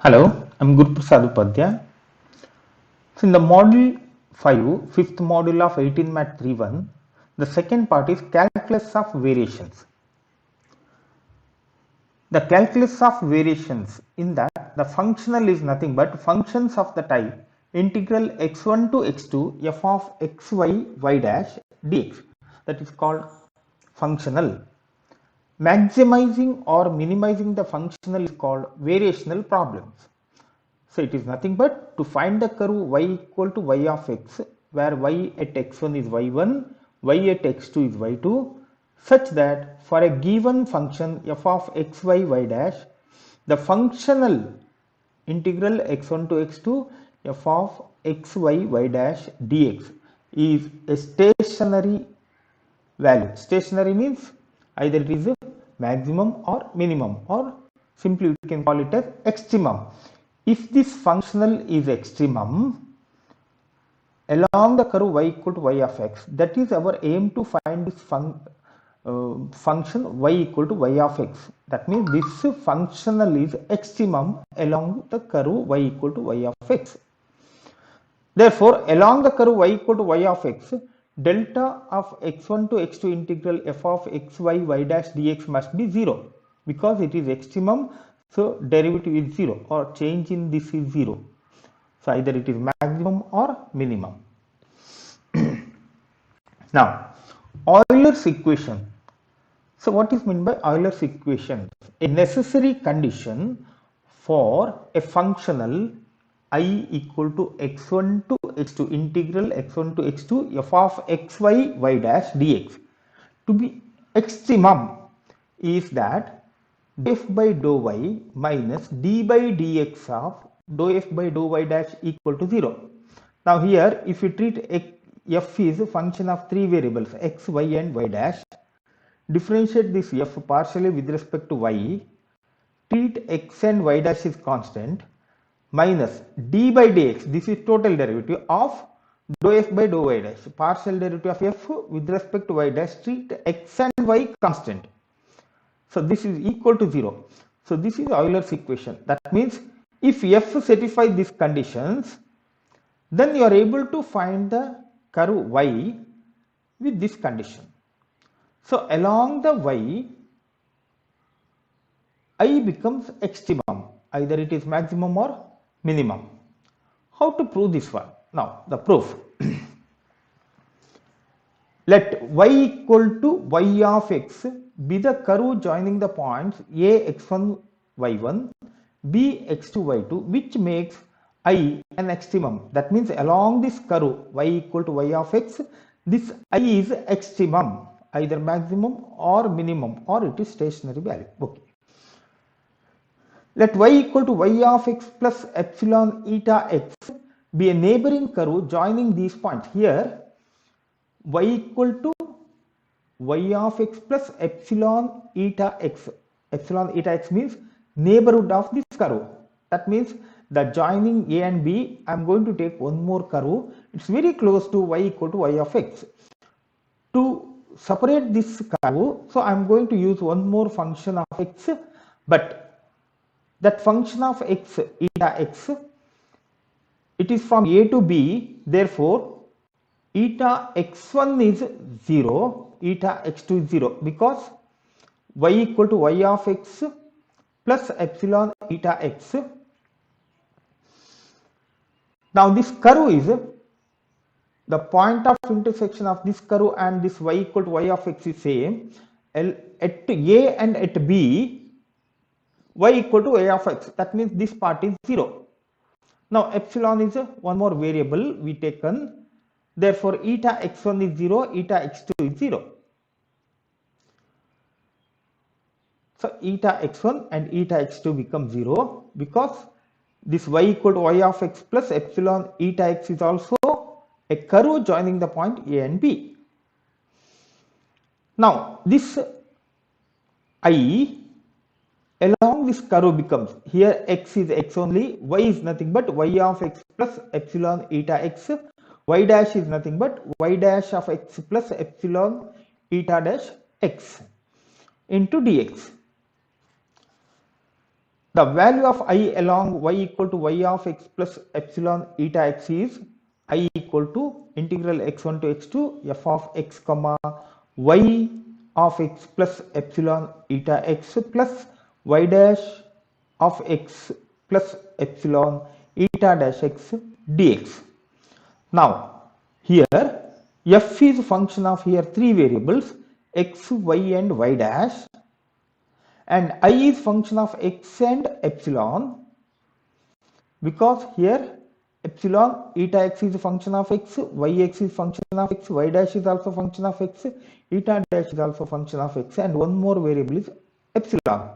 Hello, I'm Guruprasad Upadhya. So in the module 5, fifth module of 18MAT31, the second part is calculus of variations. The calculus of variations, in that the functional is nothing but functions of the type integral x1 to x2 f of xy y dash dx, that is called functional. Maximizing or minimizing the functional is called variational problems. So it is nothing but to find the curve y equal to y of x, where y at x1 is y1, y at x2 is y2, such that for a given function f of xy y dash, the functional integral x1 to x2 f of xy y dash dx is a stationary value. Stationary means either it is a maximum or minimum, or simply we can call it as extremum. If this functional is extremum along the curve y equal to y of x, that is our aim to find this function y equal to y of x. That means this functional is extremum along the curve y equal to y of x. Therefore, along the curve y equal to y of x, delta of x1 to x2 integral f of xy y dash dx must be 0, because it is extremum. So derivative is 0, or change in this is 0. So either it is maximum or minimum. Now, Euler's equation. So what is meant by Euler's equation? A necessary condition for a functional I equal to x1 to x2 integral x1 to x2 f of xy y dash dx to be extremum is that f by dou y minus d by dx of dou f by dou y dash equal to 0. Now here, if you treat f is a function of three variables x, y and y dash, differentiate this f partially with respect to y, treat x and y dash is constant, minus d by dx, this is total derivative of dou f by dou y dash, partial derivative of f with respect to y dash, treat x and y constant. So this is equal to 0. So this is Euler's equation. That means if f satisfies these conditions, then you are able to find the curve y with this condition. So along the y, I becomes extremum, either it is maximum or minimum. How to prove this one? Now the proof. Let y equal to y of x be the curve joining the points a x1 y1, b x2 y2, which makes I an extremum. That means along this curve y equal to y of x, this I is extremum, either maximum or minimum, or it is stationary value. Okay. Let y equal to y of x plus epsilon eta x be a neighboring curve joining these points. Here y equal to y of x plus epsilon eta x. Epsilon eta x means neighborhood of this curve. That means the joining a and b, I am going to take one more curve. It's very close to y equal to y of x. To separate this curve, so I am going to use one more function of x, but that function of x, eta x, it is from a to b. Therefore, eta x1 is 0, eta x2 is 0, because y equal to y of x plus epsilon eta x. Now this curve is the point of intersection of this curve and this y equal to y of x is same. At a and at b, y equal to y of x. That means this part is 0. Now epsilon is one more variable we taken. Therefore, eta x1 is 0, eta x2 is 0. So eta x1 and eta x2 become 0, because this y equal to y of x plus epsilon eta x is also a curve joining the point a and b. Now this I along this curve becomes, here x is x only, y is nothing but y of x plus epsilon eta x, y dash is nothing but y dash of x plus epsilon eta dash x into dx. the value of I along y equal to y of x plus epsilon eta x is I equal to integral x1 to x2 f of x comma y of x plus epsilon eta x plus y dash of x plus epsilon eta dash x dx. Now here f is function of here three variables x, y and y dash, and I is function of x and epsilon, because here epsilon eta x is a function of x, yx is function of x, y dash is also function of x, eta dash is also function of x, and one more variable is epsilon.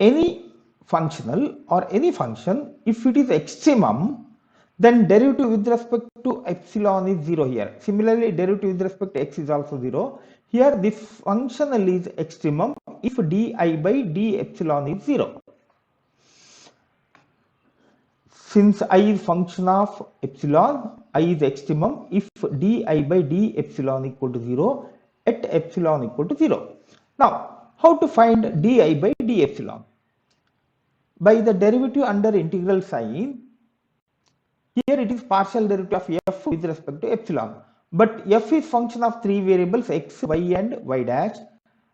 Any functional or any function, if it is extremum, then derivative with respect to epsilon is 0 here. Similarly, derivative with respect to x is also 0. Here this functional is extremum if di by d epsilon is 0. Since I is function of epsilon, I is extremum if di by d epsilon equal to 0 at epsilon equal to 0. Now, how to find di by d epsilon? By the derivative under integral sign. Here it is partial derivative of f with respect to epsilon, but f is function of three variables x, y and y dash.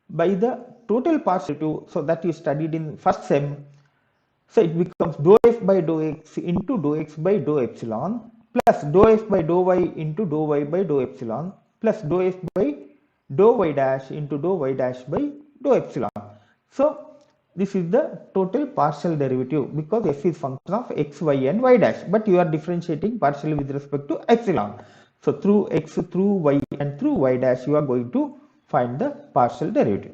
By the total partial derivative, so that you studied in first sem, so it becomes dou f by dou x into dou x by dou epsilon plus dou f by dou y into dou y by dou epsilon plus dou f by dou y dash into dou y dash by dou epsilon. So this is the total partial derivative because f is function of x, y and y dash, but you are differentiating partially with respect to epsilon. So through x, through y and through y dash you are going to find the partial derivative.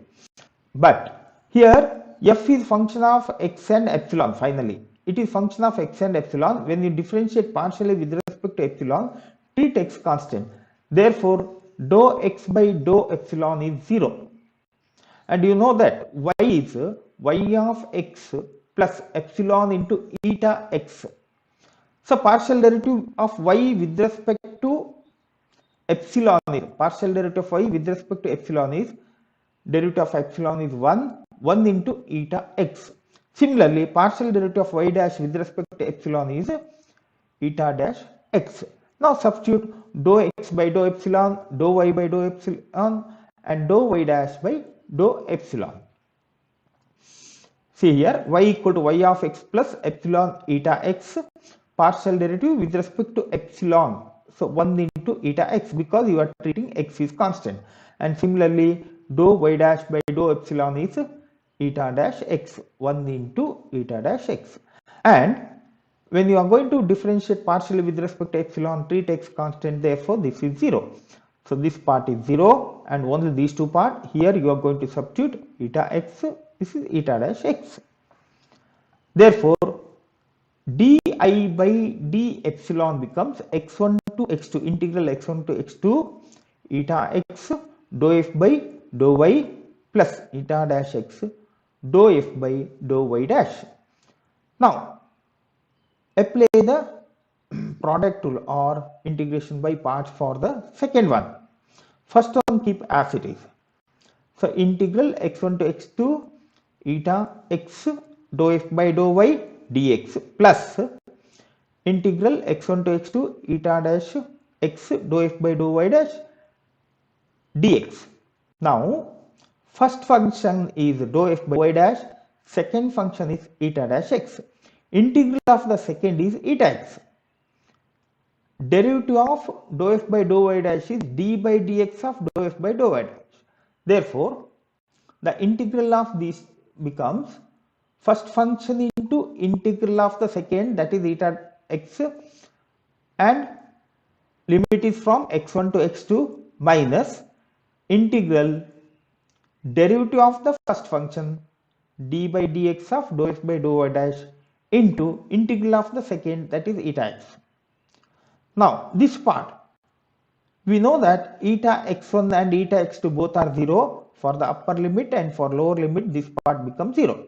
But here f is function of x and epsilon. Finally, it is function of x and epsilon. When you differentiate partially with respect to epsilon, treat x constant. Therefore, dou x by dou epsilon is 0. And you know that y is y of x plus epsilon into eta x. So partial derivative of y with respect to epsilon is partial derivative of y with respect to epsilon is derivative of epsilon is 1 into eta x. Similarly, partial derivative of y dash with respect to epsilon is eta dash x. Now substitute dou x by dou epsilon, dou y by dou epsilon, and dou y dash by dou epsilon. See here, y equal to y of x plus epsilon eta x, partial derivative with respect to epsilon. So 1 into eta x because you are treating x is constant. And similarly, dou y dash by dou epsilon is eta dash x, 1 into eta dash x. And when you are going to differentiate partially with respect to epsilon, treat x constant, therefore this is 0. So this part is 0 and only these two parts. Here you are going to substitute eta x, this is eta dash x. Therefore, di by d epsilon becomes x1 to x2, integral x1 to x2 eta x dou f by dou y plus eta dash x dou f by dou y dash. Now, apply the product rule or integration by parts for the second one. First one keep as it is. So integral x1 to x2 eta x dou f by dou y dx plus integral x1 to x2 eta dash x dou f by dou y dash dx. Now first function is dou f by y dash, second function is eta dash x. Integral of the second is eta x. Derivative of dou f by dou y dash is d by dx of dou f by dou y dash. Therefore, the integral of this becomes first function into integral of the second, that is eta x, and limit is from x1 to x2 minus integral derivative of the first function d by dx of dou f by dou y dash into integral of the second, that is eta x. Now this part, we know that eta x1 and eta x2 both are 0 for the upper limit, and for lower limit this part becomes 0.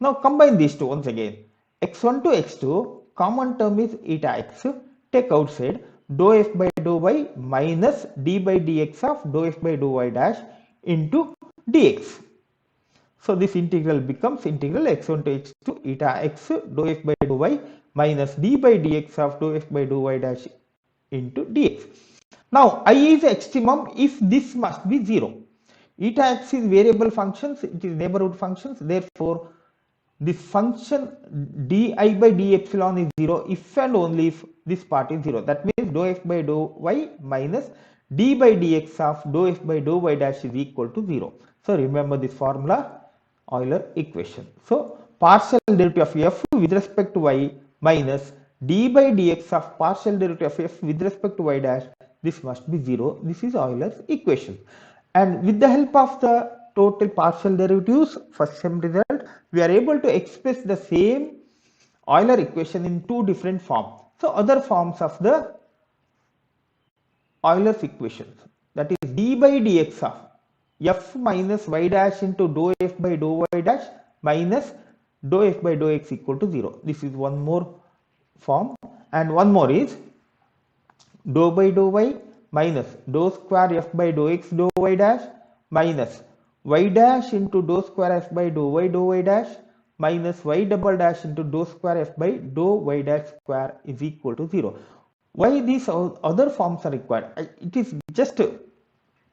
Now combine these two once again. X1 to x2 common term is eta x, take outside dou f by dou y minus d by dx of dou f by dou y dash into dx. So this integral becomes integral x1 to h2 eta x dou f by dou y minus d by dx of dou f by dou y dash into dx. Now I is extremum if this must be 0. Eta x is variable functions, it is neighborhood functions, therefore this function di by d epsilon is 0 if and only if this part is 0. That means dou f by dou y minus d by dx of dou f by dou y dash is equal to 0. So remember this formula, Euler equation. So partial derivative of f with respect to y minus d by dx of partial derivative of f with respect to y dash, this must be 0. This is Euler's equation. And with the help of the total partial derivatives, first sem result, we are able to express the same Euler equation in two different forms. So other forms of the Euler's equations, that is d by dx of f minus y dash into dou f by dou y dash minus dou f by dou x equal to 0. This is one more form, and one more is dou by dou y minus dou square f by dou x dou y dash minus y dash into dou square f by dou y dash minus y double dash into dou square f by dou y dash square is equal to 0. Why these other forms are required? It is just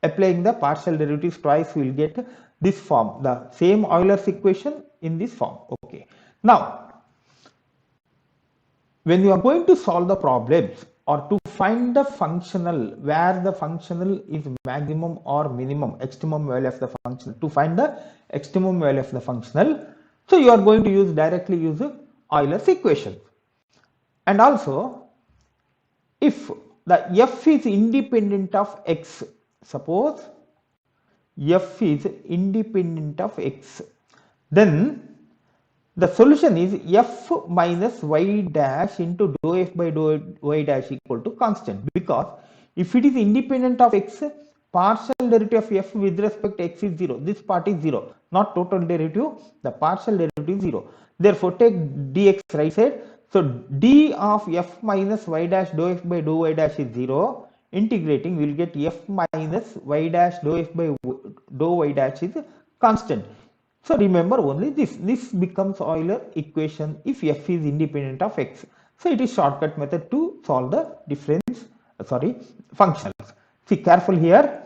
applying the partial derivatives twice, we will get this form, the same Euler's equation in this form. Okay. Now, when you are going to solve the problems or to find the functional, where the functional is maximum or minimum, extremum value of the functional, to find the extremum value of the functional, so you are going to directly use Euler's equation. And also, if the f is independent of x, suppose f is independent of x, then the solution is f minus y dash into dou f by dou y dash equal to constant, because if it is independent of x, partial derivative of f with respect to x is 0. This part is 0, not total derivative, the partial derivative is 0. Therefore, take dx right side. So d of f minus y dash dou f by dou y dash is 0. Integrating, we will get f minus y dash dou f by dou y dash is constant. So remember only this. This becomes Euler equation if f is independent of x. So it is shortcut method to solve the functionals. See careful here.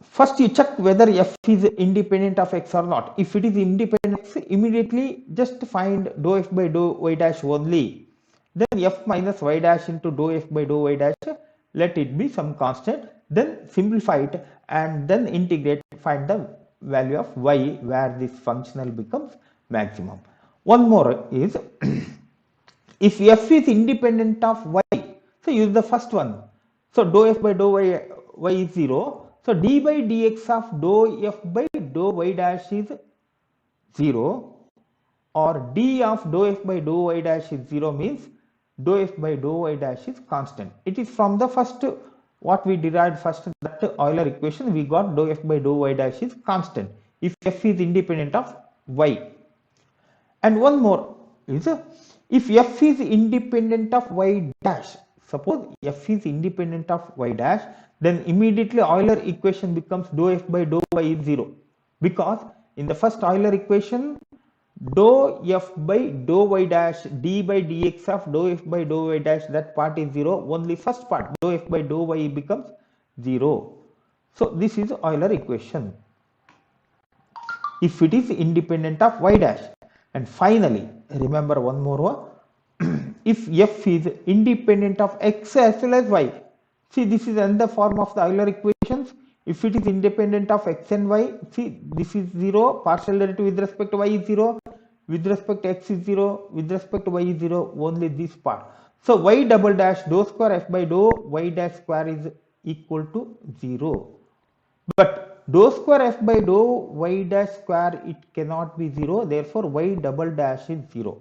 First you check whether f is independent of x or not. If it is independent of x, immediately just find dou f by dou y dash only. Then f minus y dash into dou f by dou y dash, let it be some constant. Then simplify it and then integrate, find the value of y where this functional becomes maximum. One more is if f is independent of y, so use the first one. So dou f by dou y is 0. So d by dx of dou f by dou y dash is 0, or d of dou f by dou y dash is 0 means dou f by dou y dash is constant. It is from the first, what we derived first, that Euler equation, we got dou f by dou y dash is constant if f is independent of y. And one more is if f is independent of y dash, suppose f is independent of y dash, then immediately Euler equation becomes dou f by dou y is 0, because in the first Euler equation dou f by dou y dash d by dx of dou f by dou y dash, that part is 0, only first part dou f by dou y becomes 0. So this is Euler equation if it is independent of y dash. And finally, remember one more one, if f is independent of x as well as y. See, this is another form of the Euler equations. If it is independent of x and y, see, this is 0, partial derivative with respect to y is 0, with respect to x is 0, with respect to y is 0, only this part. So y double dash dou square f by dou y dash square is equal to 0. But dou square f by dou y dash square, it cannot be 0, therefore y double dash is 0.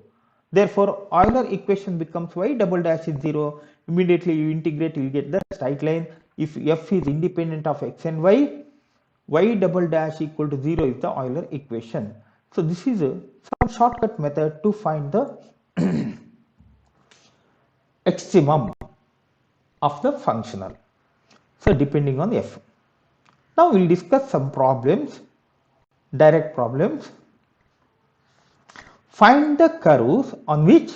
Therefore Euler equation becomes y double dash is 0. Immediately you integrate, you will get the straight line. If f is independent of x and y, y double dash equal to 0 is the Euler equation. So this is some shortcut method to find the extremum of the functional. So depending on f. Now we will discuss some problems direct problems. Find the curves on which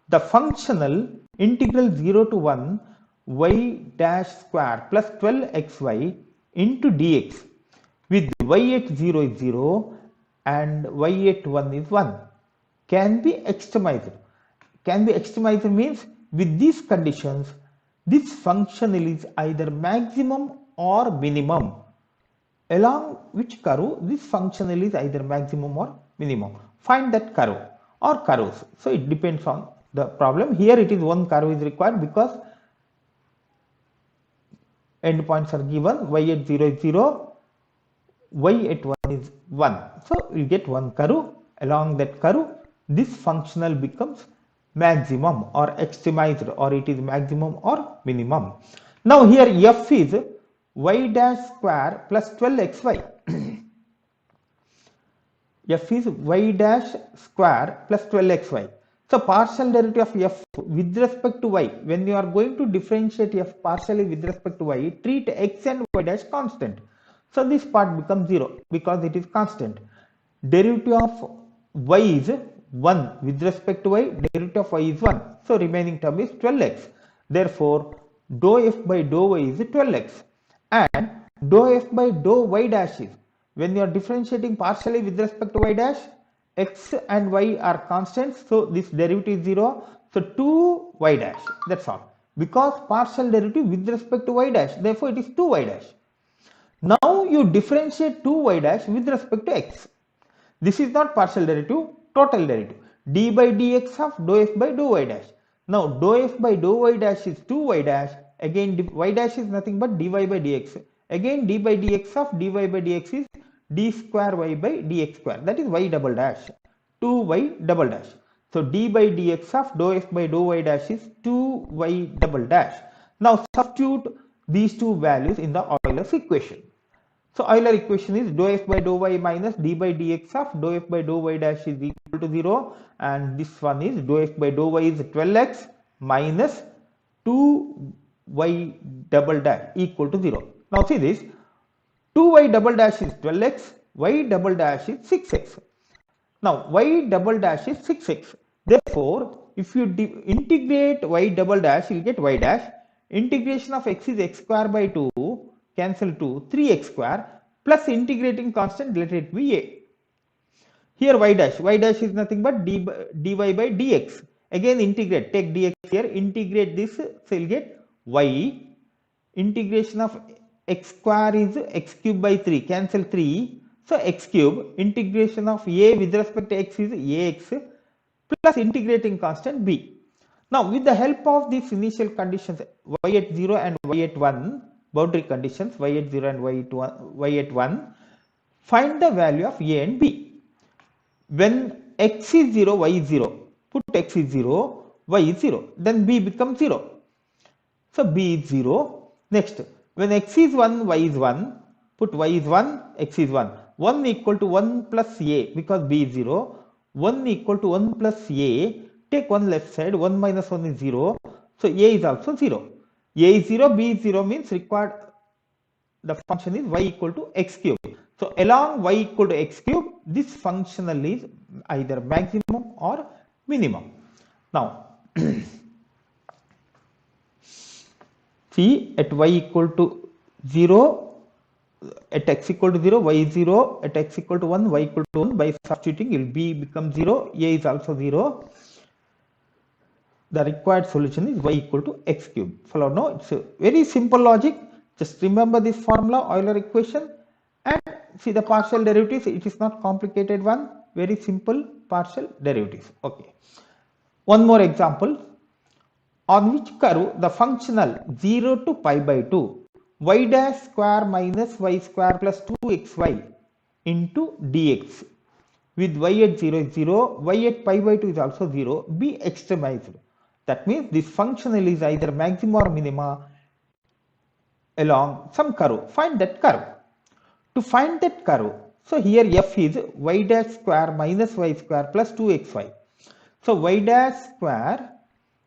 the functional integral 0 to 1 y dash square plus 12xy into dx with y at 0 is 0 and y at 1 is 1 can be extremized. Can be extremized means with these conditions, this functional is either maximum or minimum. Along which curve this functional is either maximum or minimum. Find that curve or curves. So it depends on the problem. Here it is one curve is required because endpoints are given. Y at 0 is 0, y at 1 is 1. So you get one curve. Along that curve, this functional becomes maximum or extremized, or it is maximum or minimum. Now here f is y dash square plus 12xy. F is y dash square plus 12xy. So partial derivative of f with respect to y, when you are going to differentiate f partially with respect to y, treat x and y dash constant. So this part becomes 0 because it is constant. Derivative of y is 1 with respect to y, derivative of y is 1. So remaining term is 12x. Therefore, dou f by dou y is 12x. And dou f by dou y dash is, when you are differentiating partially with respect to y dash, x and y are constants, so this derivative is 0, so 2y dash, that's all. Because partial derivative with respect to y dash, therefore it is 2y dash. Now you differentiate 2y dash with respect to x. This is not partial derivative, total derivative. D by dx of dou f by dou y dash. Now dou f by dou y dash is 2y dash, again y dash is nothing but dy by dx. Again d by dx of dy by dx is d square y by dx square, that is y double dash, 2y double dash. So d by dx of dou f by dou y dash is 2y double dash. Now substitute these two values in the Euler's equation. So Euler equation is dou f by dou y minus d by dx of dou f by dou y dash is equal to 0, and this one is dou f by dou y is 12x minus 2y double dash equal to 0. Now see this, 2y double dash is 12x, y double dash is 6x. Now y double dash is 6x. Therefore, if you integrate y double dash, you will get y dash. Integration of x is x square by 2, cancel 2, 3x square, plus integrating constant, let it be a. Here y dash is nothing but dy by dx. Again integrate, take dx here, integrate this, so you will get y. Integration of x square is x cube by 3, cancel 3, so x cube. Integration of a with respect to x is ax, plus integrating constant b. Now with the help of these initial conditions y at 0 and y at 1, boundary conditions y at 0 and y at 1, find the value of a and b. When x is 0, y is 0, put x is 0, y is 0, then b becomes 0. So b is 0. Next, when x is 1, y is 1, put y is 1, x is 1. 1 equal to 1 plus a, because b is 0. 1 equal to 1 plus a, take 1 left side, 1 minus 1 is 0. So a is also 0. A is 0, b is 0 means required, the function is y equal to x cube. So along y equal to x cube, this functional is either maximum or minimum. Now, see, at y equal to 0, at x equal to 0, y is 0, at x equal to 1, y equal to 1, by substituting, b becomes 0, a is also 0. The required solution is y equal to x cube. Follow now, it's a very simple logic. Just remember this formula, Euler equation, and see the partial derivatives. It is not complicated one, very simple partial derivatives. Okay. One more example. On which curve the functional 0 to pi by 2 y dash square minus y square plus 2xy into dx with y at 0 is 0, y at pi by 2 is also 0, be extremized. That means this functional is either maxima or minima along some curve. Find that curve. To find that curve, so here f is y dash square minus y square plus 2xy. So y dash square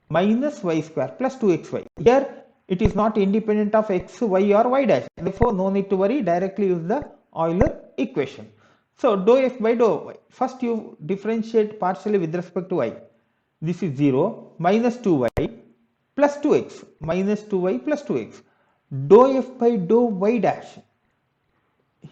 minus y square plus 2xy. Here it is not independent of x, y or y dash. Therefore, no need to worry. Directly use the Euler equation. So dou f by dou y. First you differentiate partially with respect to y. This is 0 minus 2y plus 2x minus 2y plus 2x. Dou f by dou y dash.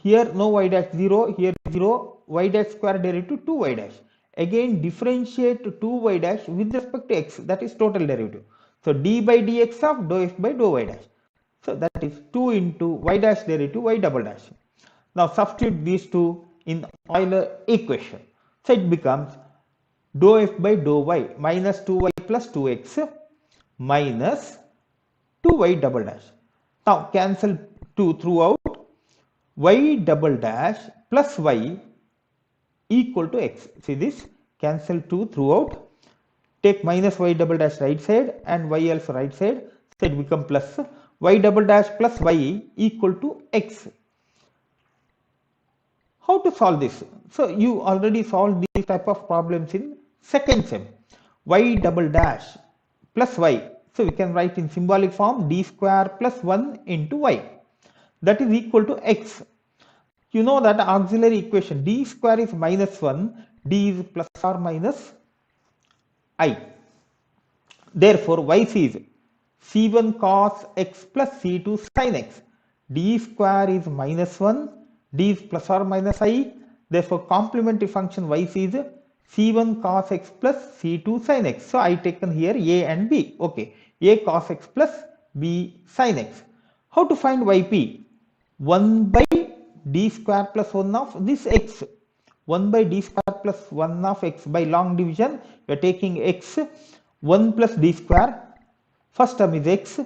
Here no y dash 0, here 0, y dash square derivative 2y dash. Again differentiate 2y dash with respect to x, that is total derivative. So d by dx of dou f by dou y dash. So that is 2 into y dash derivative y double dash. Now substitute these two in Euler equation. So it becomes dou f by dou y minus 2y plus 2x minus 2y double dash. Now cancel 2 throughout. Y double dash plus y equal to x. See this, cancel 2 throughout. Take minus y double dash right side and y also right side. So it become plus y double dash plus y equal to x. How to solve this? So you already solved these type of problems in second sem. Y double dash plus y. So we can write in symbolic form d square plus 1 into y. That is equal to x. You know that auxiliary equation d square is minus 1, d is plus or minus I. Therefore, y is c1 cos x plus c2 sin x. D square is minus 1, d is plus or minus I. Therefore, complementary function y is c1 cos x plus c2 sin x. So, I taken here a and b. Okay, a cos x plus b sin x. How to find yp? 1 by d square plus 1 of this x. 1 by d square plus 1 of x by long division. We are taking x. 1 plus d square. First term is x.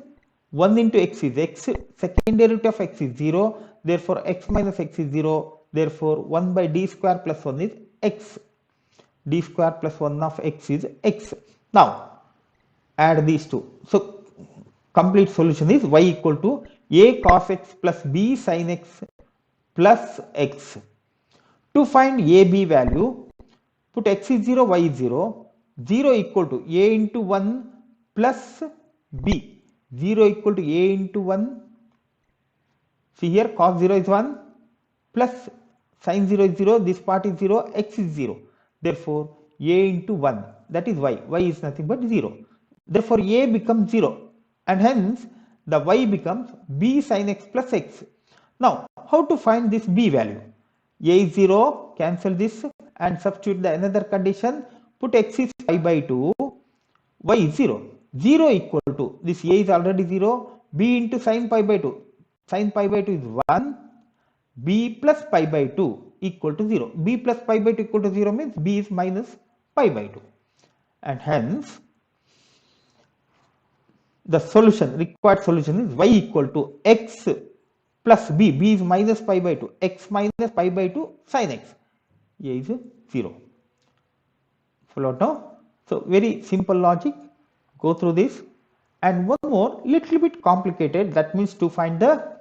1 into x is x. Second derivative of x is 0. Therefore, x minus x is 0. Therefore, 1 by d square plus 1 is x. D square plus 1 of x is x. Now, add these two. So, complete solution is y equal to a cos x plus b sin x plus x. To find a b value, put x is 0, y is 0. 0 equal to a into 1 plus b. 0 equal to a into 1. See here, cos 0 is 1 plus sin 0 is 0. This part is 0, x is 0. Therefore, a into 1, that is y. Y is nothing but 0. Therefore, a becomes 0 and hence the y becomes b sin x plus x. Now, how to find this b value? A is 0, cancel this and substitute the another condition. Put x is pi by 2, y is 0. 0 equal to, this a is already 0, b into sin pi by 2. Sin pi by 2 is 1, b plus pi by 2 equal to 0. B plus pi by 2 equal to 0 means b is minus pi by 2. And hence, the solution, required solution is y equal to x plus b. B is minus pi by 2. X minus pi by 2 sin x. A is 0. Follow now? So, very simple logic. Go through this. And one more, little bit complicated. That means to find the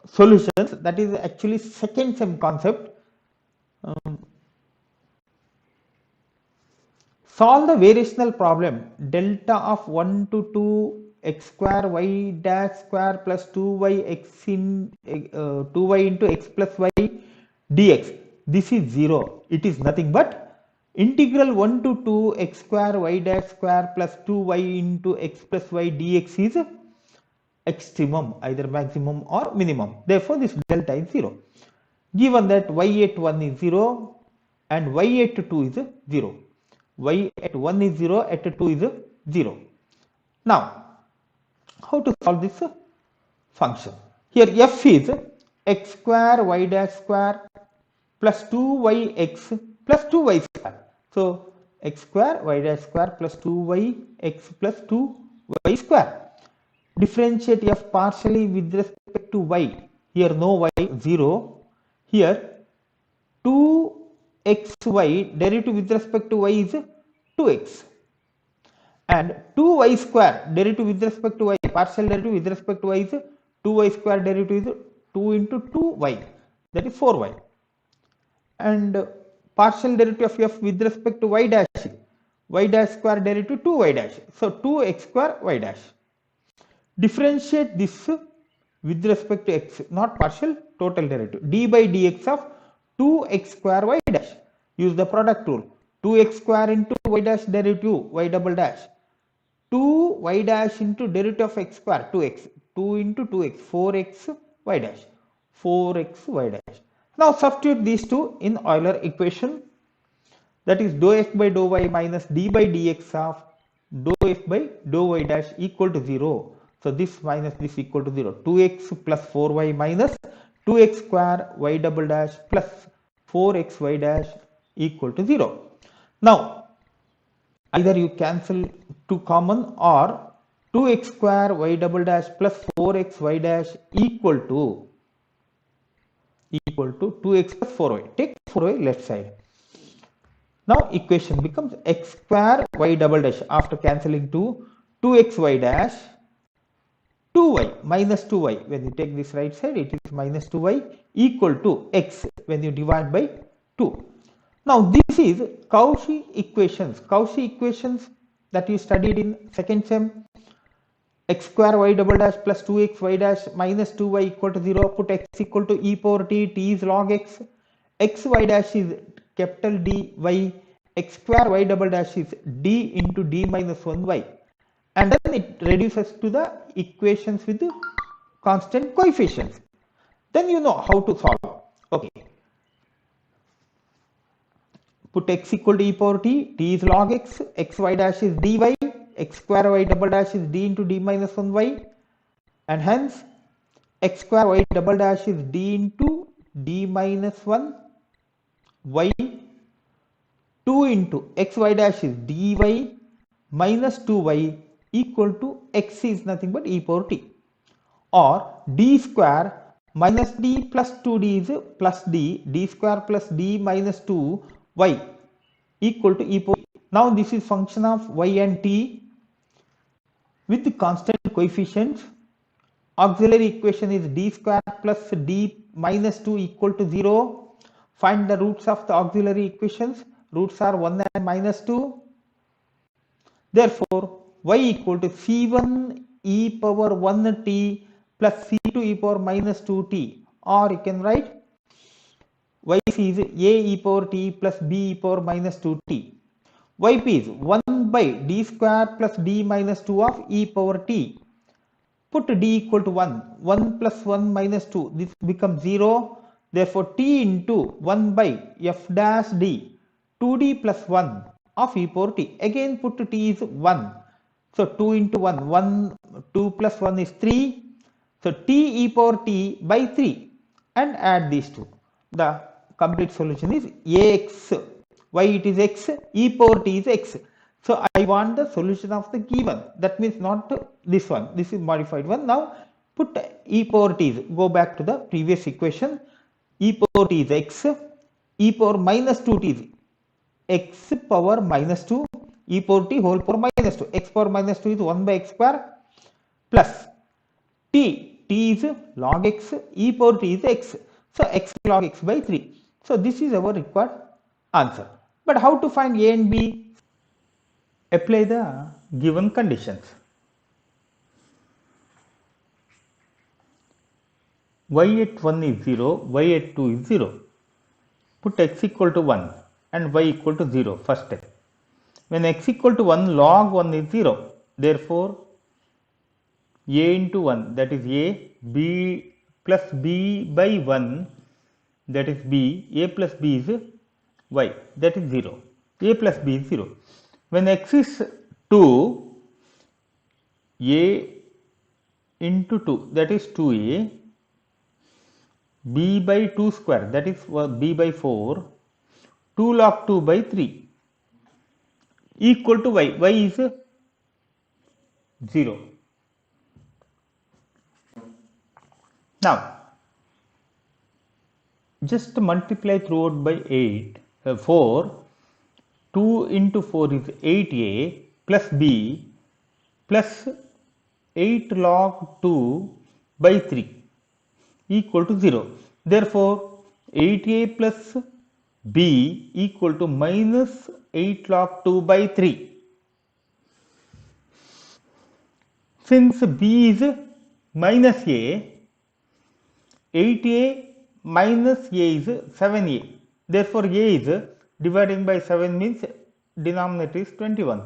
solutions. That is actually second sem concept. Solve the variational problem. Delta of 1 to 2 x square y dash square plus 2y x in 2y into x plus y dx. This is 0. It is nothing but integral 1 to 2 x square y dash square plus 2y into x plus y dx is extremum, either maximum or minimum. Therefore, this delta is 0. Given that y at 1 is 0 and y at 2 is 0. Y at 1 is 0, at 2 is 0. Now, how to solve this function? Here f is x square y dash square plus 2yx plus 2y square. So, x square y dash square plus 2yx plus 2y square. Differentiate f partially with respect to y. Here no y, 0. Here 2xy derivative with respect to y is 2x. And 2y square derivative with respect to y, partial derivative with respect to y is 2y square derivative is 2 into 2y, that is 4y. And partial derivative of f with respect to y dash square derivative 2y dash. So 2x square y dash. Differentiate this with respect to x, not partial, total derivative. D by dx of 2x square y dash. Use the product rule. 2x square into y dash derivative y double dash. 2y dash into derivative of x square 2x. 2 into 2x 4x y dash. 4x y dash. Now substitute these two in Euler equation. That is dou f by dou y minus d by dx of dou f by dou y dash equal to 0. So this minus this equal to 0. 2x plus 4y minus 2x square y double dash plus 4xy dash equal to 0. Now either you cancel 2 common or 2x square y double dash plus 4xy dash equal to 2x plus 4y. Take 4y left side. Now equation becomes x square y double dash after cancelling 2xy dash 2y minus 2y. When you take this right side, it is minus 2y equal to x when you divide by 2. Now this is Cauchy equations. Cauchy equations that you studied in second sem. X square y double dash plus 2x y dash minus 2y equal to 0. Put x equal to e power t. T is log x. X y dash is capital D y. X square y double dash is d into d minus 1y. And then it reduces to the equations with the constant coefficients. Then you know how to solve. Okay. Put x equal to e power t. T is log x. X y dash is dy. X square y double dash is d into d minus 1y. And hence x square y double dash is d into d minus 1 y. 2 into xy dash is dy minus 2y equal to x is nothing but e power t, or d square minus d plus 2d is plus d square plus d minus 2y equal to e power t. Now this is function of y and t with the constant coefficients. Auxiliary equation is d square plus d minus 2 equal to 0. Find the roots of the auxiliary equations. Roots are 1 and minus 2. Therefore, y equal to c1 e power 1t plus c2 e power minus 2t, or you can write y is a e power t plus b e power minus 2t. Yp is 1 by d square plus d minus 2 of e power t. Put d equal to 1. 1 plus 1 minus 2. This becomes 0. Therefore, t into 1 by f dash d 2d plus 1 of e power t. Again put t is 1. So 2 into 1. 1, 2 plus 1 is 3. So t e power t by 3. And add these two. The complete solution is ax. Why it is x? E power t is x. So I want the solution of the given. That means not this one. This is modified one. Now put e power t is. Go back to the previous equation. E power t is x. E power minus 2t is x power minus 2. E power t whole power minus 2. X power minus 2 is 1 by x square plus t. T is log x. E power t is x. So x log x by 3. So this is our required answer. But how to find a and b? Apply the given conditions. Y at 1 is 0, y at 2 is 0. Put x equal to 1 and y equal to 0 first step. When x equal to 1, log 1 is 0. Therefore, a into 1, that is a, b plus b by 1, that is b, a plus b is y, that is 0. A plus b is 0. When x is 2, a into 2, that is 2a, b by 2 square, that is b by 4, 2 log 2 by 3 equal to y. Y is 0. Now, just multiply throughout by 8, 4, 2 into 4 is 8a plus b plus 8 log 2 by 3 equal to 0. Therefore, 8a plus b equal to minus 8 log 2 by 3. Since b is minus a, 8a minus a is 7a. Therefore, a is dividing by 7 means denominator is 21.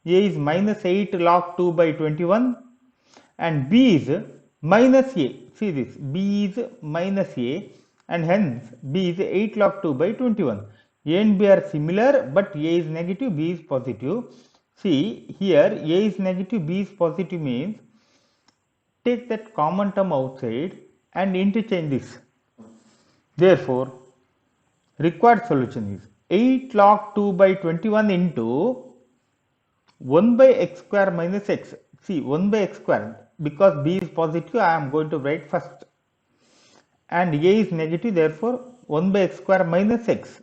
A is minus 8 log 2 by 21 and b is minus a. See this, b is minus a and hence b is 8 log 2 by 21. A and b are similar, but a is negative, b is positive. See here, a is negative, b is positive means take that common term outside and interchange this. Therefore, required solution is 8 log 2 by 21 into 1 by x square minus x. See, 1 by x square, because b is positive, I am going to write first. And a is negative, therefore 1 by x square minus x.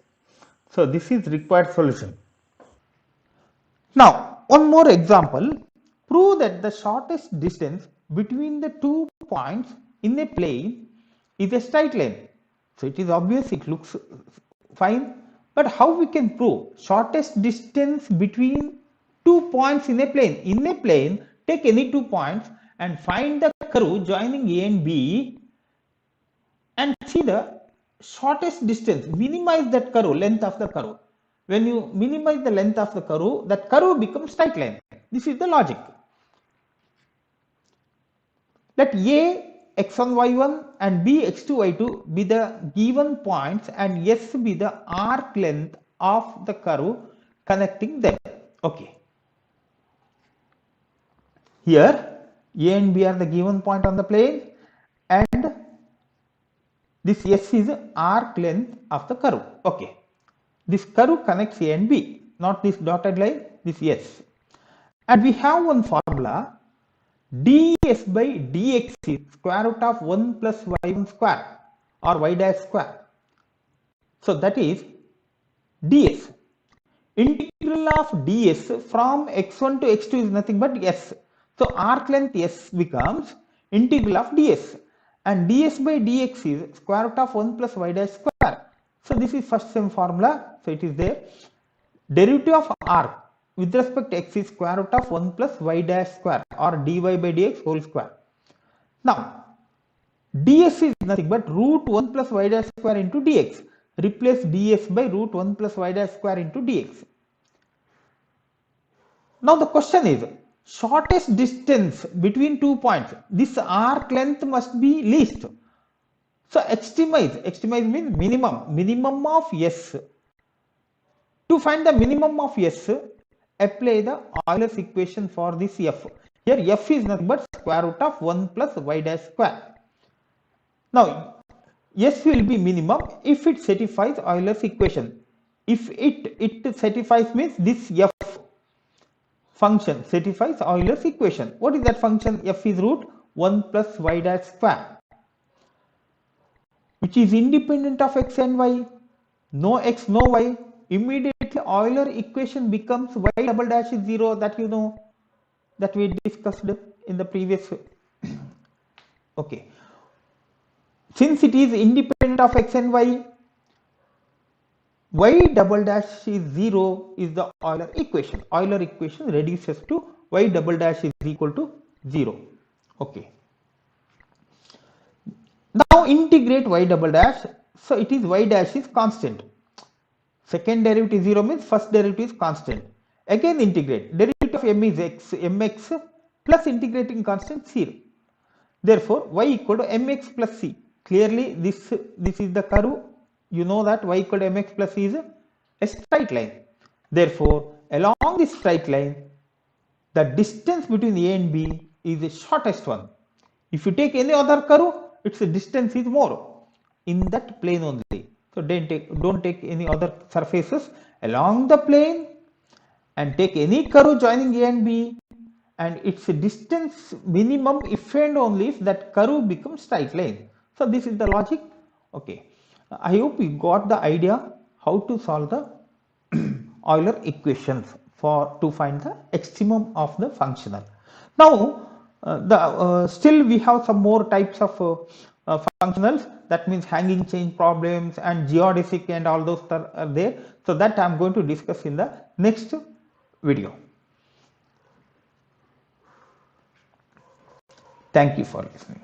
So, this is required solution. Now, one more example. Prove that the shortest distance between the 2 points in a plane is a straight line. So, it is obvious, it looks fine. But how we can prove shortest distance between 2 points in a plane? In a plane, take any 2 points and find the curve joining A and B and see the shortest distance. Minimize that curve, length of the curve. When you minimize the length of the curve, that curve becomes straight line. This is the logic. Let A x1 y1 and B x2 y2 be the given points and S be the arc length of the curve connecting them. Okay. Here A and B are the given point on the plane and this S is arc length of the curve. Okay. This curve connects A and B, not this dotted line, this S. And we have one formula, ds by dx is square root of 1 plus y1 square or y dash square. So, that is ds. Integral of ds from x1 to x2 is nothing but s. So, arc length s becomes integral of ds and ds by dx is square root of 1 plus y dash square. So, this is first same formula. So, it is there. Derivative of arc with respect to x is square root of 1 plus y dash square or dy by dx whole square. Now, ds is nothing but root 1 plus y dash square into dx. Replace ds by root 1 plus y dash square into dx. Now, the question is shortest distance between 2 points. This arc length must be least. So, extremize means minimum of s. To find the minimum of s, apply the Euler's equation for this f. Here f is nothing but square root of 1 plus y dash square. Now, s will be minimum if it satisfies Euler's equation. If it satisfies means this f function satisfies Euler's equation. What is that function? F is root 1 plus y dash square, which is independent of x and y. No x, no y. Immediately Euler equation becomes y double dash is 0, that you know, that we discussed in the previous. Okay. Since it is independent of x and y double dash is 0 is the Euler equation. Euler equation reduces to y double dash is equal to 0. Okay. Now integrate y double dash. So it is y dash is constant. Second derivative is 0 means first derivative is constant. Again integrate. Derivative of m is x, mx plus integrating constant 0. Therefore, y equal to mx plus c. Clearly, this is the curve. You know that y equal to mx plus c is a straight line. Therefore, along this straight line, the distance between a and b is the shortest one. If you take any other curve, its distance is more in that plane only. So, don't take any other surfaces along the plane and take any curve joining A and B, and its distance minimum if and only if that curve becomes straight line. So, this is the logic. Okay. I hope you got the idea how to solve the Euler equations to find the extremum of the functional. Now, still we have some more types of functionals, that means hanging chain problems and geodesic and all those are there. So that I am going to discuss in the next video. Thank you for listening.